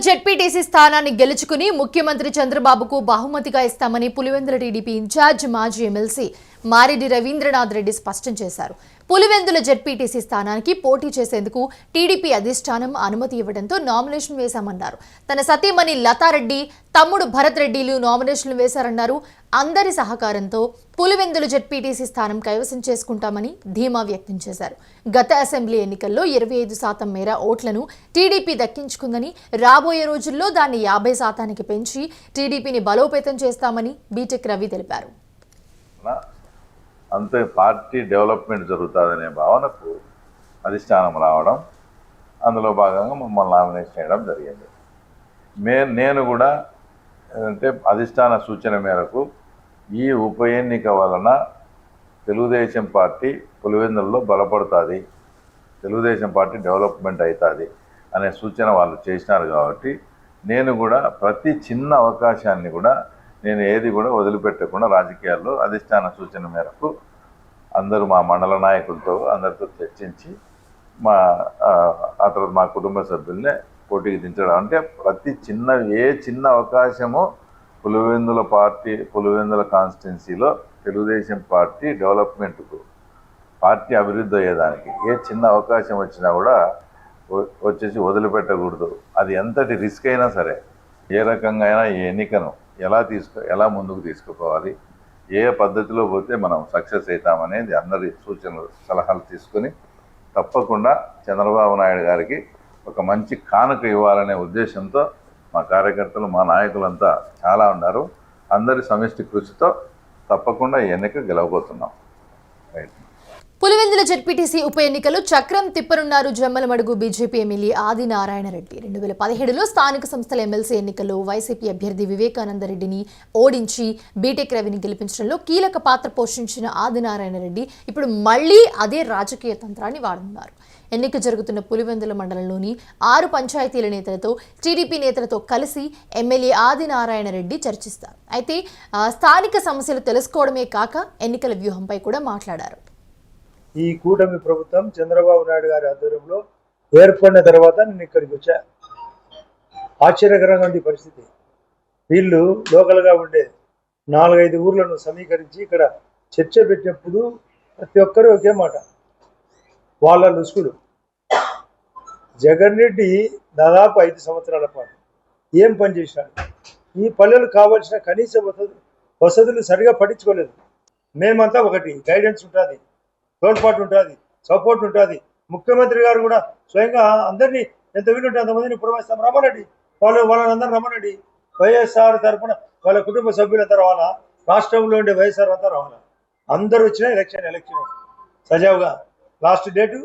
ZPTC స్థానాన్ని గెలుచుకుని ముఖ్యమంత్రి చంద్రబాబుకు బహుమతిగా ఇస్తామని పులివెందుల టీడీపీ ఇన్ఛార్జ్ మాజీ ఎమ్మెల్సీ మారెడ్డి రవీంద్రనాథ్ రెడ్డి స్పష్టం చేశారు. పులివెందుల జెడ్పీటీసీ స్థానానికి పోటీ చేసేందుకు టీడీపీ అధిష్టానం అనుమతి ఇవ్వడంతో నామినేషన్ వేశామన్నారు. తన సతీమణి లతారెడ్డి, తమ్ముడు భరత్ రెడ్డిలు నామినేషన్లు వేశారన్నారు. అందరి సహకారంతో పులివెందుల జెడ్పీటీసీ స్థానం కైవసం చేసుకుంటామని ధీమా వ్యక్తం చేశారు. గత అసెంబ్లీ ఎన్నికల్లో 25% మేర ఓట్లను టీడీపీ దక్కించుకుందని, రాబోయే రోజుల్లో దాన్ని 50% పెంచి టీడీపీని బలోపేతం చేస్తామని బీటెక్ రవి తెలిపారు. అంతే పార్టీ డెవలప్మెంట్ జరుగుతుందనే భావనకు అధిష్టానం రావడం, అందులో భాగంగా మమ్మల్ని నామినేషన్ చేయడం జరిగింది. నేను కూడా అంటే అధిష్టాన సూచన మేరకు ఈ ఉప ఎన్నిక వలన తెలుగుదేశం పార్టీ పులివెందులలో బలపడుతుంది, తెలుగుదేశం పార్టీ డెవలప్మెంట్ అవుతుంది అనే సూచన వాళ్ళు చేసినారు. కాబట్టి నేను కూడా ప్రతి చిన్న అవకాశాన్ని కూడా నేను ఏది కూడా వదిలిపెట్టకుండా రాజకీయాల్లో అధిష్టాన సూచన మేరకు అందరూ మా మండల నాయకులతో అందరితో చర్చించి ఆ తర్వాత మా కుటుంబ సభ్యుల్నే పోటీకి దించడం. అంటే ప్రతి చిన్న అవకాశము పులివెందుల కాన్స్టిట్యున్సీలో తెలుగుదేశం పార్టీ డెవలప్మెంట్కు, పార్టీ అభివృద్ధి అయ్యేదానికి ఏ చిన్న అవకాశం వచ్చినా కూడా వచ్చేసి వదిలిపెట్టకూడదు. అది ఎంతటి రిస్క్ అయినా సరే, ఏ రకంగా అయినా ఈ ఎన్నికను ఎలా ముందుకు తీసుకుపోవాలి, ఏ పద్ధతిలో పోతే మనం సక్సెస్ అవుతామనేది అందరి సూచనలు సలహాలు తీసుకొని తప్పకుండా చంద్రబాబు నాయుడు గారికి ఒక మంచి కానుక ఇవ్వాలనే ఉద్దేశంతో మా కార్యకర్తలు, మా నాయకులంతా చాలా ఉన్నారు. అందరి సమిష్టి కృషితో తప్పకుండా ఈ ఎన్నిక గెలవబోతున్నాం. రైట్. పులివెందుల జెడ్పీటీసీ ఉప ఎన్నికలు చక్రం తిప్పనున్నారు జమ్మలమడుగు బీజేపీ ఎమ్మెల్యే ఆదినారాయణ రెడ్డి. 2017లో స్థానిక సంస్థల ఎమ్మెల్సీ ఎన్నికల్లో వైసీపీ అభ్యర్థి వివేకానందరెడ్డిని ఓడించి బీటెక్ రవిని గెలిపించడంలో కీలక పాత్ర పోషించిన ఆదినారాయణ రెడ్డి ఇప్పుడు మళ్లీ అదే రాజకీయ తంత్రాన్ని వాడుతున్నారు. ఎన్నిక జరుగుతున్న పులివెందుల మండలంలోని 6 పంచాయతీల నేతలతో, టీడీపీ నేతలతో కలిసి ఎమ్మెల్యే ఆదినారాయణ రెడ్డి చర్చిస్తారు. అయితే స్థానిక సమస్యలు తెలుసుకోవడమే కాక ఎన్నికల వ్యూహంపై కూడా మాట్లాడారు. ఈ కూటమి ప్రభుత్వం చంద్రబాబు నాయుడు గారి ఆధ్వర్యంలో ఏర్పడిన తర్వాత నేను ఇక్కడికి వచ్చా. ఆశ్చర్యకరంగా ఉంది పరిస్థితి. వీళ్ళు లోకల్గా ఉండే 4-5 ఊర్లను సమీకరించి ఇక్కడ చర్చ పెట్టినప్పుడు ప్రతి ఒక్కరు ఒకే మాట, వాళ్ళ లుసుకులు. జగన్ రెడ్డి దాదాపు 5 సంవత్సరాల పాటు ఏం పని చేశాడు? ఈ పల్లెలకు కావాల్సిన కనీస వసతులు సరిగా పట్టించుకోలేదు. మేమంతా ఒకటి, గైడెన్స్ ఉంటుంది, తోడ్పాటు ఉంటుంది, సపోర్ట్ ఉంటుంది. ముఖ్యమంత్రి గారు కూడా స్వయంగా అందరినీ ఎంత వీలుంటే అంతమందిని పురమాయిస్తాం, రమ్మనండి, వాళ్ళని అందరూ రమ్మనండి. వైఎస్ఆర్ తరఫున వాళ్ళ కుటుంబ సభ్యులంతా రావాలా, రాష్ట్రంలో ఉండే వైఎస్ఆర్ అంతా రావాలా. అందరూ వచ్చినా ఎలక్షన్ సజావుగా. లాస్ట్ డేటు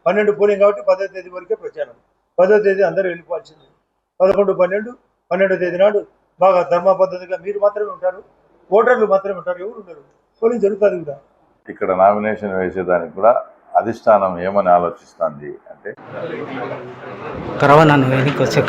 12 పోలింగ్ కాబట్టి 10వ తేదీ వరకే ప్రచారం. 10వ తేదీ అందరూ వెళ్ళిపోవాల్సింది. 11, 12, 12వ తేదీ నాడు బాగా ధర్మ పద్ధతిగా మీరు మాత్రమే ఉంటారు, ఓటర్లు మాత్రమే ఉంటారు, ఎవరు ఉండరు. పోలింగ్ జరుగుతుంది కూడా. ఇక్కడ నామినేషన్ వేసేదానికి కూడా అధిష్టానం ఏమని ఆలోచిస్తుంది అంటే కరవ నన్ను వెనక్కి వచ్చే